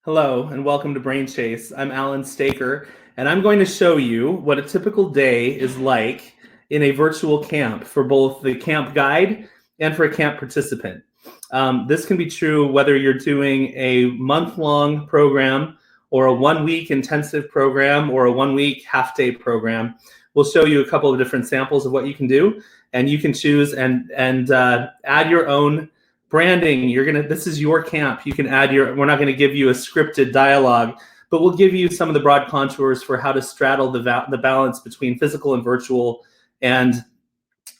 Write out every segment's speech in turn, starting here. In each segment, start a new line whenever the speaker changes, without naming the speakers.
Hello and welcome to Brain Chase. I'm Alan Staker, and I'm going to show you what a typical day is like in a virtual camp for both the camp guide and for a camp participant. This can be true whether you're doing a month-long program or a one-week intensive program or a one-week half-day program. We'll show you a couple of different samples of what you can do, and you can choose and add your own branding. This is your camp. You can add we're not going to give you a scripted dialogue, but we'll give you some of the broad contours for how to straddle the balance between physical and virtual and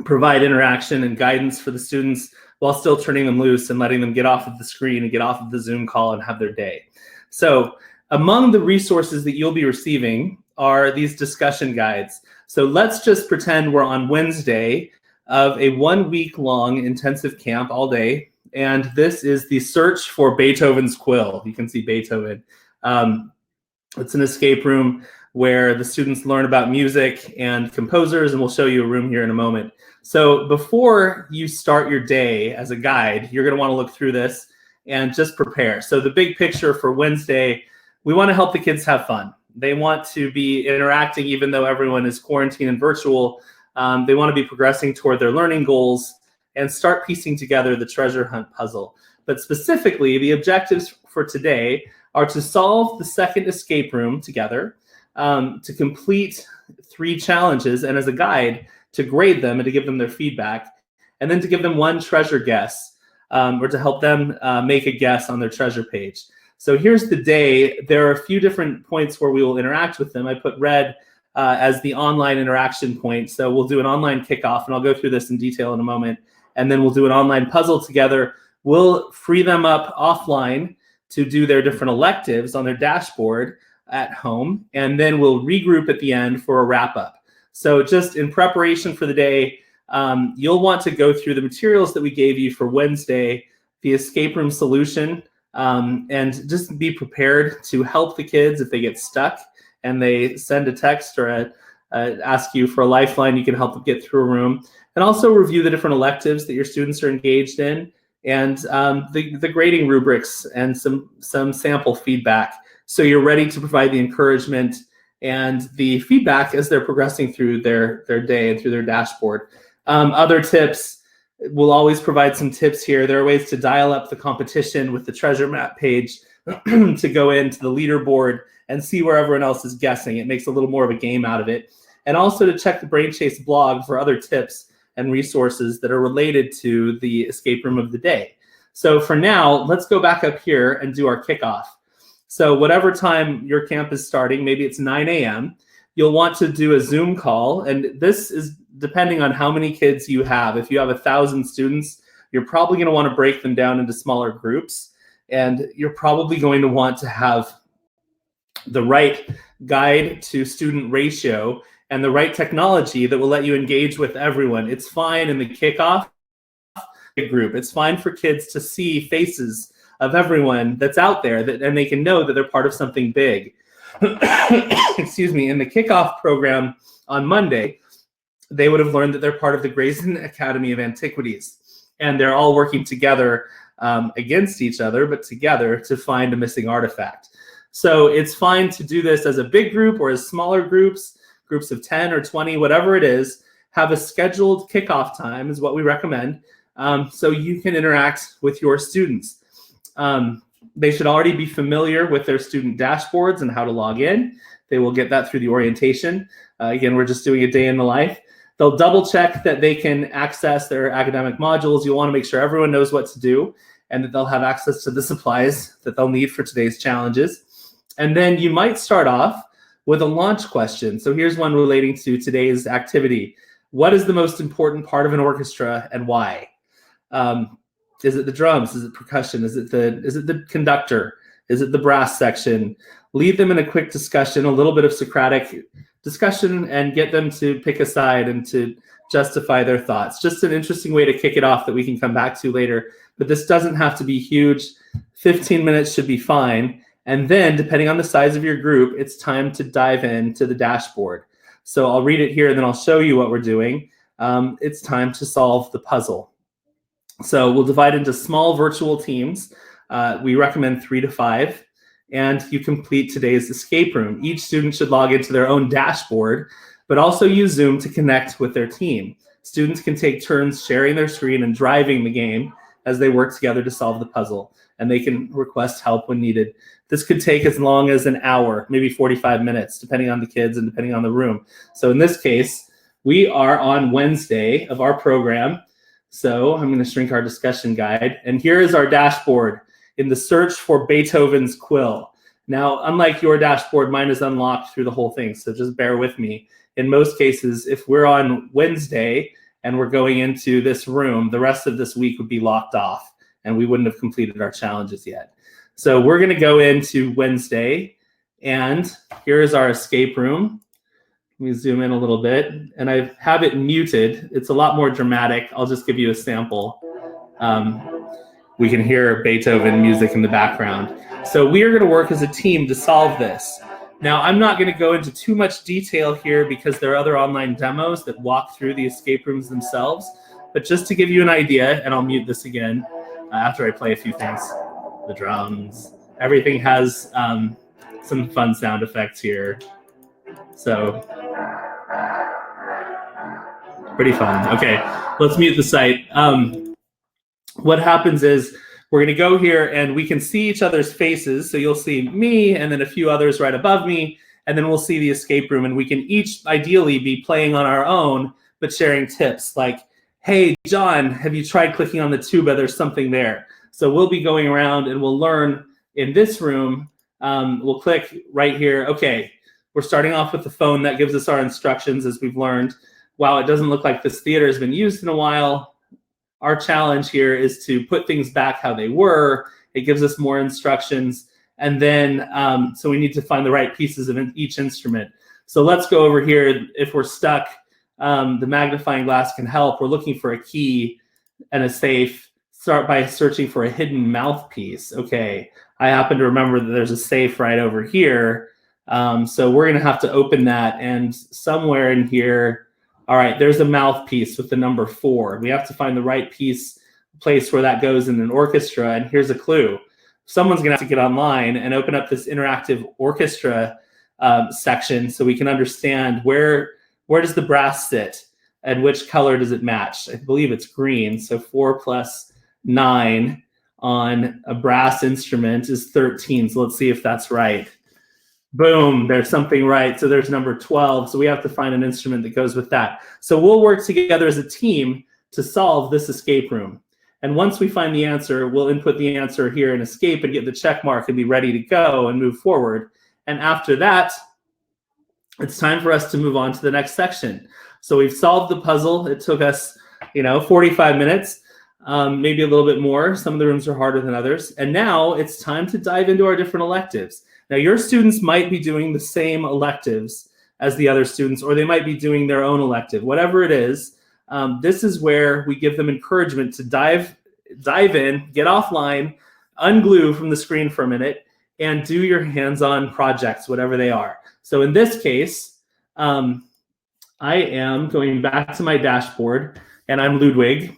provide interaction and guidance for the students while still turning them loose and letting them get off of the screen and get off of the Zoom call and have their day. So among the resources that you'll be receiving are these discussion guides. So let's just pretend we're on Wednesday of a 1 week long intensive camp all day. And this is the search for Beethoven's quill. You can see Beethoven. It's an escape room where the students learn about music and composers, and we'll show you a room here in a moment. So before you start your day as a guide, you're gonna wanna look through this and just prepare. So the big picture for Wednesday, we wanna help the kids have fun. They want to be interacting even though everyone is quarantined and virtual. They wanna be progressing toward their learning goals and start piecing together the treasure hunt puzzle. But specifically, the objectives for today are to solve the second escape room together, to complete 3 challenges, and as a guide, to grade them and to give them their feedback, and then to give them 1 treasure guess, or to help them make a guess on their treasure page. So here's the day. There are a few different points where we will interact with them. I put red as the online interaction point. So we'll do an online kickoff, and I'll go through this in detail in a moment. And then we'll do an online puzzle together. We'll free them up offline to do their different electives on their dashboard at home. And then we'll regroup at the end for a wrap up. So just in preparation for the day, you'll want to go through the materials that we gave you for Wednesday, the escape room solution, and just be prepared to help the kids if they get stuck and they send a text or ask you for a lifeline. You can help them get through a room. And also review the different electives that your students are engaged in, and the grading rubrics and some sample feedback. So you're ready to provide the encouragement and the feedback as they're progressing through their day and through their dashboard. Other tips, we'll always provide some tips here. There are ways to dial up the competition with the treasure map page to go into the leaderboard and see where everyone else is guessing. It makes a little more of a game out of it. And also to check the Brain Chase blog for other tips and resources that are related to the escape room of the day. So for now, let's go back up here and do our kickoff. So whatever time your camp is starting, maybe it's 9 a.m., you'll want to do a Zoom call. And this is depending on how many kids you have. If you have 1,000 students, you're probably gonna wanna break them down into smaller groups. And you're probably going to want to have the right guide to student ratio and the right technology that will let you engage with everyone. It's fine in the kickoff group. It's fine for kids to see faces of everyone that's out there, and they can know that they're part of something big. Excuse me. In the kickoff program on Monday, they would have learned that they're part of the Grayson Academy of Antiquities, and they're all working together against each other, but together to find a missing artifact. So it's fine to do this as a big group or as smaller groups of 10 or 20, whatever it is. Have a scheduled kickoff time is what we recommend, so you can interact with your students. They should already be familiar with their student dashboards and how to log in. They will get that through the orientation. Again, we're just doing a day in the life. They'll double check that they can access their academic modules. You'll want to make sure everyone knows what to do and that they'll have access to the supplies that they'll need for today's challenges. And then you might start off with a launch question. So here's one relating to today's activity. What is the most important part of an orchestra and why? Is it the drums? Is it percussion? Is it the conductor? Is it the brass section? Lead them in a quick discussion, a little bit of Socratic discussion, and get them to pick a side and to justify their thoughts. Just an interesting way to kick it off that we can come back to later. But this doesn't have to be huge. 15 minutes should be fine. And then, depending on the size of your group, it's time to dive into the dashboard. So I'll read it here, and then I'll show you what we're doing. It's time to solve the puzzle. So we'll divide into small virtual teams. We recommend 3 to 5. and you complete today's escape room. Each student should log into their own dashboard, but also use Zoom to connect with their team. Students can take turns sharing their screen and driving the game as they work together to solve the puzzle, and they can request help when needed. This could take as long as an hour, maybe 45 minutes, depending on the kids and depending on the room. So in this case, we are on Wednesday of our program. So I'm going to shrink our discussion guide. And here is our dashboard in the search for Beethoven's quill. Now, unlike your dashboard, mine is unlocked through the whole thing. So just bear with me. In most cases, if we're on Wednesday and we're going into this room, the rest of this week would be locked off and we wouldn't have completed our challenges yet. So we're going to go into Wednesday, and here is our escape room. Let me zoom in a little bit, and I have it muted. It's a lot more dramatic. I'll just give you a sample. We can hear Beethoven music in the background. So we are going to work as a team to solve this. Now, I'm not going to go into too much detail here because there are other online demos that walk through the escape rooms themselves. But just to give you an idea, and I'll mute this again after I play a few things. The drums. Everything has some fun sound effects here. So, pretty fun. Okay, let's mute the site. What happens is we're going to go here and we can see each other's faces. So you'll see me and then a few others right above me, and then we'll see the escape room, and we can each ideally be playing on our own, but sharing tips like, hey, John, have you tried clicking on the tuba? There's something there. So we'll be going around and we'll learn in this room. We'll click right here. Okay, we're starting off with the phone. That gives us our instructions as we've learned. Wow, it doesn't look like this theater has been used in a while. Our challenge here is to put things back how they were. It gives us more instructions. And then, so we need to find the right pieces of each instrument. So let's go over here. If we're stuck, the magnifying glass can help. We're looking for a key and a safe. Start by searching for a hidden mouthpiece. Okay, I happen to remember that there's a safe right over here. So we're going to have to open that, and somewhere in here, all right, there's a mouthpiece with the number 4. We have to find the right place where that goes in an orchestra, and here's a clue. Someone's going to have to get online and open up this interactive orchestra section so we can understand where does the brass sit and which color does it match. I believe it's green, so 4 plus 9 on a brass instrument is 13. So let's see if that's right. Boom, there's something right. So there's number 12. So we have to find an instrument that goes with that. So we'll work together as a team to solve this escape room. And once we find the answer, we'll input the answer here in escape and get the check mark and be ready to go and move forward. And after that, it's time for us to move on to the next section. So we've solved the puzzle. It took us, 45 minutes. Maybe a little bit more. Some of the rooms are harder than others. And now it's time to dive into our different electives. Now, your students might be doing the same electives as the other students, or they might be doing their own elective. Whatever it is, this is where we give them encouragement to dive in, get offline, unglue from the screen for a minute, and do your hands-on projects, whatever they are. So in this case, I am going back to my dashboard. And I'm Ludwig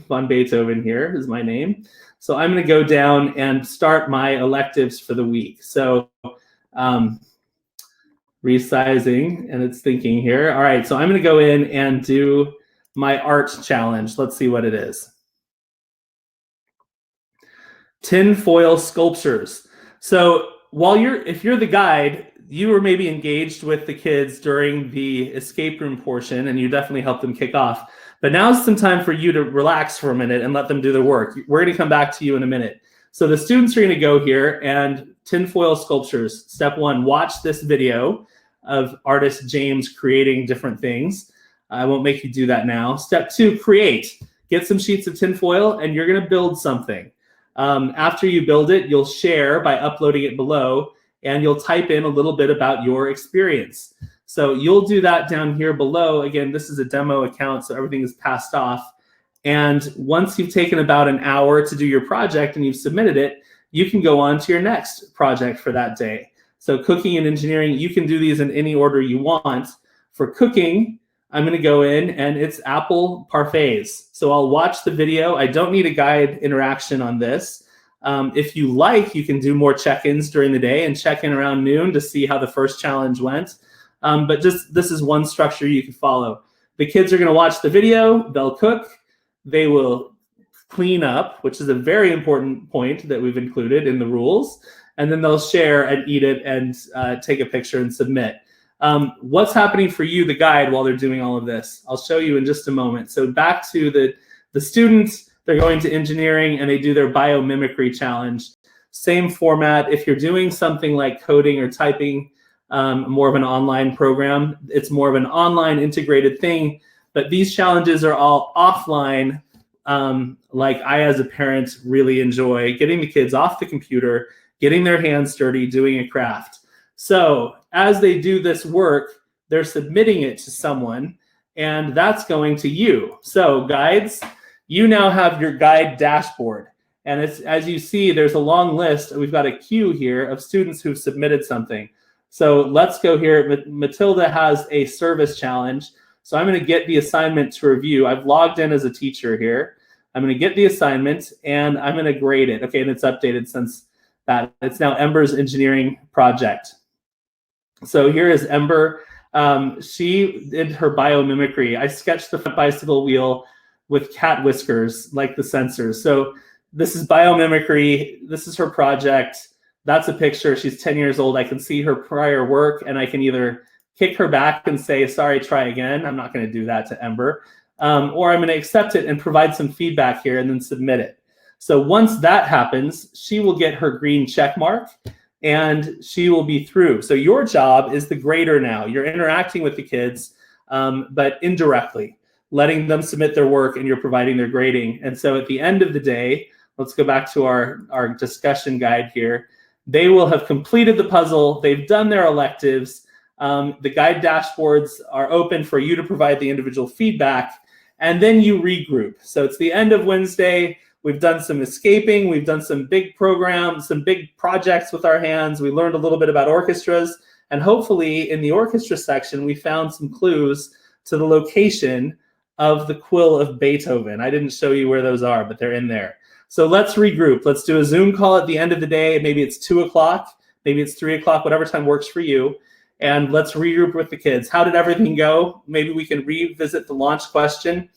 von Beethoven here is my name. So I'm going to go down and start my electives for the week. So resizing, and it's thinking here. All right, so I'm going to go in and do my art challenge. Let's see what it is. Tin foil sculptures. So if you're the guide, you were maybe engaged with the kids during the escape room portion, and you definitely helped them kick off. But now's some time for you to relax for a minute and let them do their work. We're going to come back to you in a minute. So the students are going to go here and tinfoil sculptures. Step 1, watch this video of artist James creating different things. I won't make you do that now. Step 2, create. Get some sheets of tinfoil and you're going to build something. After you build it, you'll share by uploading it below, and you'll type in a little bit about your experience. So you'll do that down here below. Again, this is a demo account, so everything is passed off. And once you've taken about an hour to do your project and you've submitted it, you can go on to your next project for that day. So cooking and engineering, you can do these in any order you want. For cooking, I'm going to go in and it's apple parfaits. So I'll watch the video. I don't need a guide interaction on this. If you like, you can do more check-ins during the day and check in around noon to see how the first challenge went. But just this is one structure you can follow. The kids are going to watch the video, they'll cook, they will clean up, which is a very important point that we've included in the rules, and then they'll share and eat it and take a picture and submit. What's happening for you, the guide, while they're doing all of this? I'll show you in just a moment. So back to the students, they're going to engineering and they do their biomimicry challenge. Same format. If you're doing something like coding or typing, more of an online program, it's more of an online integrated thing, but these challenges are all offline. Like I, as a parent, really enjoy getting the kids off the computer, getting their hands dirty, doing a craft. So as they do this work, they're submitting it to someone, and that's going to you. So guides, you now have your guide dashboard. And it's, as you see, there's a long list. We've got a queue here of students who've submitted something. So let's go here. Matilda has a service challenge. So I'm going to get the assignment to review. I've logged in as a teacher here. I'm going to get the assignment and I'm going to grade it. Okay, and it's updated since that. It's now Ember's engineering project. So here is Ember. She did her biomimicry. I sketched the front bicycle wheel with cat whiskers, like the sensors. So this is biomimicry. This is her project. That's a picture. She's 10 years old. I can see her prior work, and I can either kick her back and say, sorry, try again. I'm not going to do that to Ember. Or I'm going to accept it and provide some feedback here and then submit it. So once that happens, she will get her green check mark and she will be through. So your job is the grader now. You're interacting with the kids, but indirectly, letting them submit their work and you're providing their grading. And so at the end of the day, let's go back to our discussion guide here. They will have completed the puzzle. They've done their electives. The guide dashboards are open for you to provide the individual feedback, and then you regroup. So it's the end of Wednesday. We've done some escaping. We've done some big programs, some big projects with our hands. We learned a little bit about orchestras, and hopefully in the orchestra section, we found some clues to the location of the quill of Beethoven. I didn't show you where those are, but they're in there. So let's regroup. Let's do a Zoom call at the end of the day. Maybe it's 2 o'clock, maybe it's 3 o'clock, whatever time works for you. And let's regroup with the kids. How did everything go? Maybe we can revisit the launch question.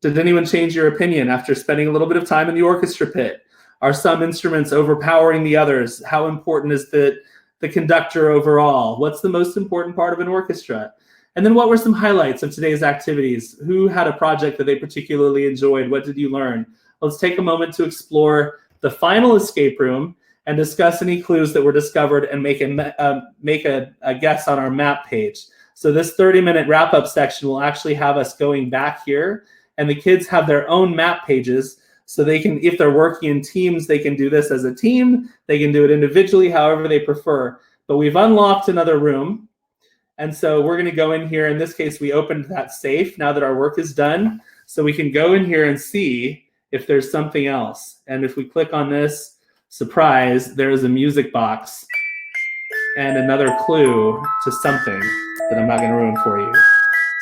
Did anyone change your opinion after spending a little bit of time in the orchestra pit? Are some instruments overpowering the others? How important is the conductor overall? What's the most important part of an orchestra? And then what were some highlights of today's activities? Who had a project that they particularly enjoyed? What did you learn? Let's take a moment to explore the final escape room and discuss any clues that were discovered and make a guess on our map page. So this 30-minute wrap-up section will actually have us going back here, and the kids have their own map pages, so they can, if they're working in teams, they can do this as a team, they can do it individually, however they prefer. But we've unlocked another room, and so we're going to go in here. In this case, we opened that safe now that our work is done, so we can go in here and see if there's something else. And if we click on this, surprise, there is a music box and another clue to something that I'm not going to ruin for you.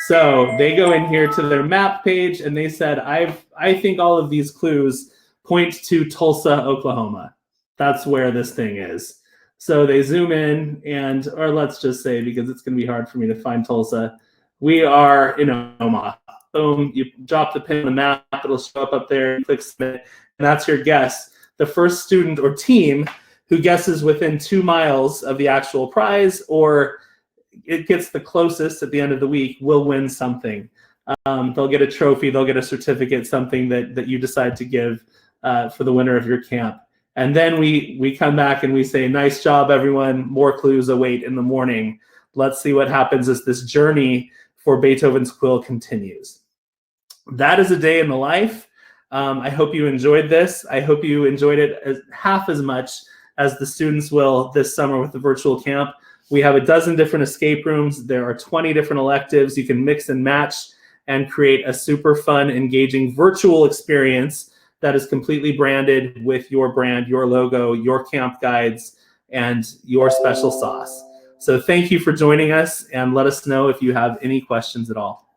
So they go in here to their map page and they said, I think all of these clues point to Tulsa, Oklahoma. That's where this thing is. So they zoom in and, or let's just say, because it's going to be hard for me to find Tulsa, we are in Omaha. Boom, you drop the pin on the map, it'll show up there, you click submit, and that's your guess. The first student or team who guesses within 2 miles of the actual prize, or it gets the closest at the end of the week, will win something. They'll get a trophy, they'll get a certificate, something that you decide to give for the winner of your camp. And then we come back and we say, nice job, everyone. More clues await in the morning. Let's see what happens as this journey for Beethoven's quill continues. That is a day in the life. I hope you enjoyed this. I hope you enjoyed it half as much as the students will this summer with the virtual camp. We have a dozen different escape rooms. There are 20 different electives. You can mix and match and create a super fun, engaging virtual experience that is completely branded with your brand, your logo, your camp guides, and your special sauce. So thank you for joining us, and let us know if you have any questions at all.